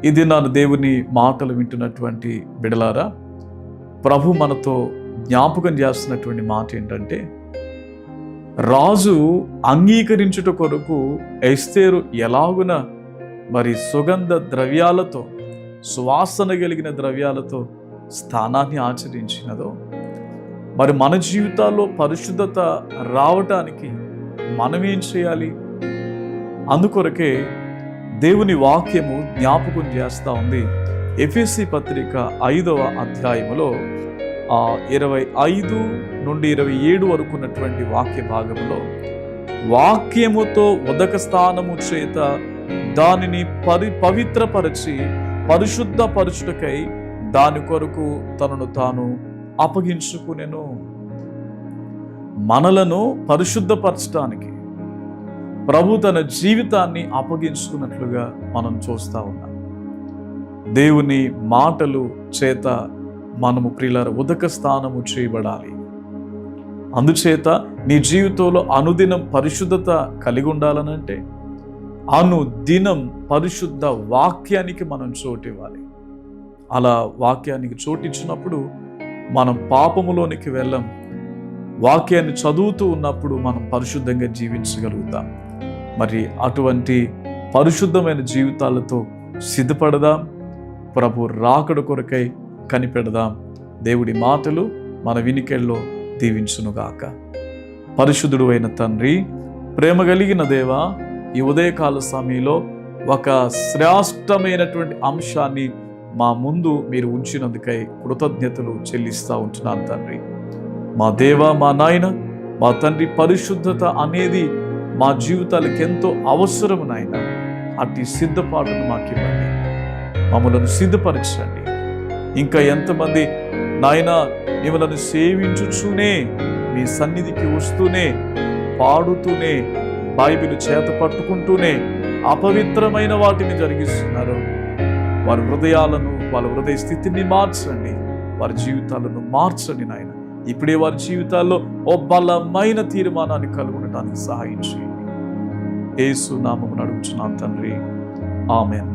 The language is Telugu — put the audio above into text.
ఇది నా దేవుని మాటలు వింటున్నటువంటి బిడలారా, ప్రభు మనతో జ్ఞాపకం చేస్తున్నటువంటి మాట ఏంటంటే, రాజు అంగీకరించుట కొరకు ఎస్తేరు ఎలాగున మరి సుగంధ ద్రవ్యాలతో, సువాసన కలిగిన ద్రవ్యాలతో స్థానాన్ని ఆచరించినదో, మరి మన జీవితాల్లో పరిశుద్ధత రావటానికి మనమేం చేయాలి? అందుకొరకే దేవుని వాక్యము జ్ఞాపకం చేస్తూ ఉంది. ఎఫెసీ పత్రిక 5వ అధ్యాయములో 25 నుండి 27 వరకు ఉన్నటువంటి వాక్య భాగంలో, వాక్యముతో ఉదక స్థానము చేత దానిని పవిత్రపరచి పరిశుద్ధపరచుటకై దాని కొరకు తనను తాను అప్పగించుకునెను. మనలను పరిశుద్ధపరచడానికి ప్రభు తన జీవితాన్ని అప్పగించుకున్నట్లుగా మనం చూస్తూ ఉన్నాం. దేవుని మాటలు చేత మనము ప్రియులారా ఉదక స్థానము చేయబడాలి. అందుచేత నీ జీవితంలో అనుదినం పరిశుద్ధత కలిగి ఉండాలనంటే అనుదినం పరిశుద్ధ వాక్యానికి మనం చోటివ్వాలి. అలా వాక్యానికి చోటిచ్చినప్పుడు మనం పాపములోనికి వెళ్ళం. వాక్యాన్ని చదువుతూ ఉన్నప్పుడు మనం పరిశుద్ధంగా జీవించగలుగుతాం. మరి అటువంటి పరిశుద్ధమైన జీవితాలతో సిద్ధపడదాం. ప్రభు రాకడ కొరకై కనిపెడదాం. దేవుడి మాటలు మన వినికెల్లో దీవించునుగాక. పరిశుద్ధుడు అయిన తండ్రి, ప్రేమ కలిగిన దేవా, ఈ ఉదయకాల సమయంలో ఒక శ్రేష్టమైనటువంటి అంశాన్ని మా ముందు మీరు ఉంచినందుకై కృతజ్ఞతలు చెల్లిస్తూ ఉంటున్నాను తండ్రి. మా దేవ, మా నాయన, మా తండ్రి, పరిశుద్ధత అనేది మా జీవితాలకు ఎంతో అవసరము నాయన. అట్టి సిద్ధపాటును మాకివ్వండి, మమ్మలను సిద్ధపరచండి. ఇంకా ఎంతమంది నాయన మిమ్మల్ని సేవించుచూనే, మీ సన్నిధికి వస్తూనే, పాడుతూనే, బైబిల్ చేత పట్టుకుంటూనే అపవిత్రమైన వాటిని జరిగిస్తున్నారు, వారి హృదయాలను, వాళ్ళ హృదయ స్థితిని మార్చండి, వారి జీవితాలను మార్చండి నాయన. ఇప్పుడే వారి జీవితాల్లో ఓ బలమైన తీర్మానాన్ని కలుగునడానికి సహాయం చేయండి. యేసు నామమున అడుగుచున్నాను తండ్రి, ఆమేన్.